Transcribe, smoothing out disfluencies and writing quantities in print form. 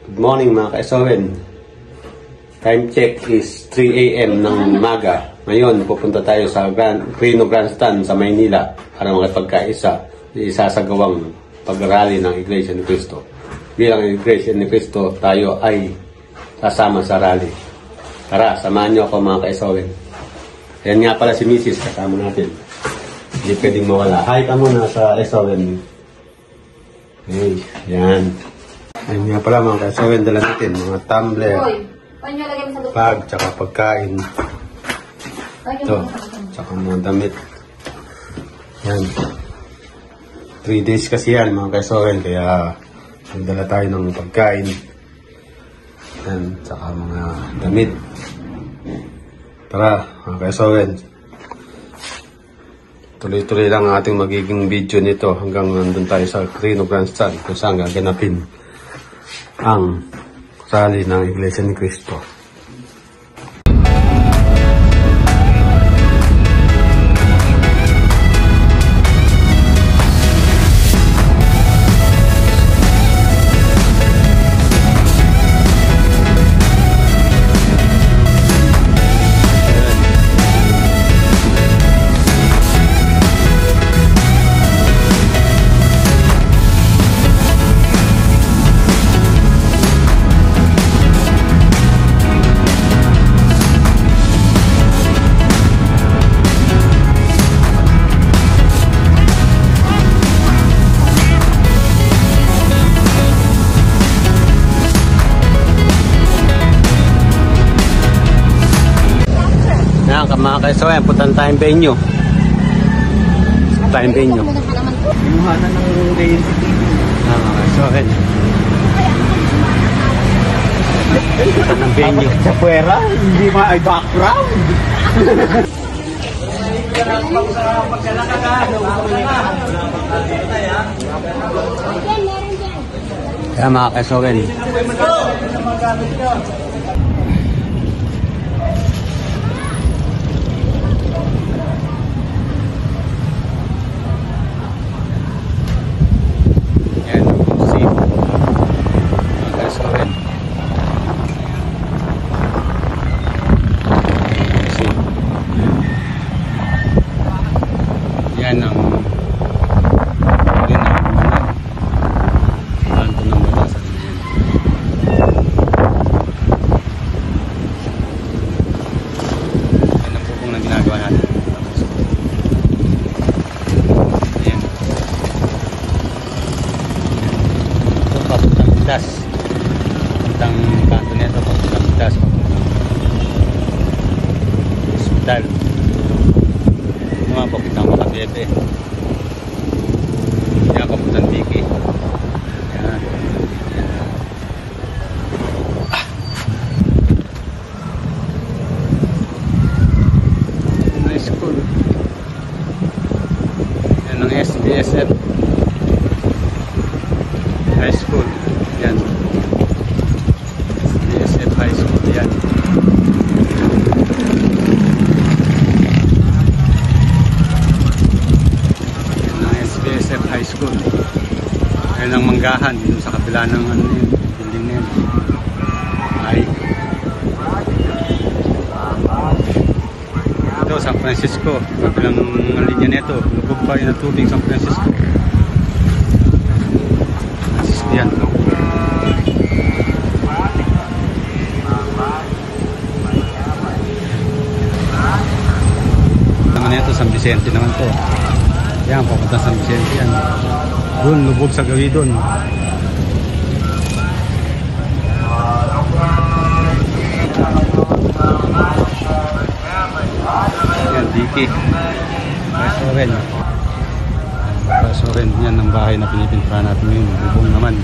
Good morning mga ka-SON. Time check is 3 AM ng umaga. Ngayon, pupunta tayo sa Reno Grandstand sa Maynila para makipagkaisa isasagawang pag-rally ng Iglesia ni Cristo. Bilang Iglesia ni Cristo, tayo ay kasama sa rally. Tara, samahan niyo ako mga ka-SON. Ayan nga pala si Mrs. kasama natin. Hindi pwedeng mawala. Hi ka muna sa SON. Hey, yan. Ayan nga pala mga ka-SON, dala natin mga tumbler, bag, tsaka pagkain. Ito, tsaka mga damit. Yan. 3 days kasi yan mga ka-SON, kaya nagdala tayo ng pagkain. Yan, tsaka mga damit. Tara mga ka-SON. Tuloy-tuloy lang ang ating magiging video nito hanggang nandun tayo sa Reno Grandstand kung saan gaganapin ang rally ng Iglesia ni Cristo. Mga ka-SON, puntan tayong venue. Tayong venue. Inuhanan ng identity. Mga ka-SON. Puntan ng venue. Sa pwera, hindi ay background. Kaya mga ka-SON. Yan ang kanto ng batasan na yan. Yan ang bubong na ginagawa natin. Ayan. Ito papuntang pitas. Papuntang kanto nito, papuntang pitas, papuntang hospital. Papuntang Makabebe. Yan, papuntang Tiki. Yan. High school. Yan ang SBSF High School. Yan. SBSF High School. Yan. High School. Ayan ang manggahan dito sa kabila ng building na yun. Ay. Ito, San Francisco. Kabilang linya nito. Lubog pa rin ang tubig San Francisco. Francisco yan. Naman ito, San Vicente naman to. Yan, papunta San Vicente yan. Doon, lubog sa gawi doon. Yan, Diki. Pasoren. Pasoren, yan ang bahay na pinipintura natin ngayon. Lubog naman.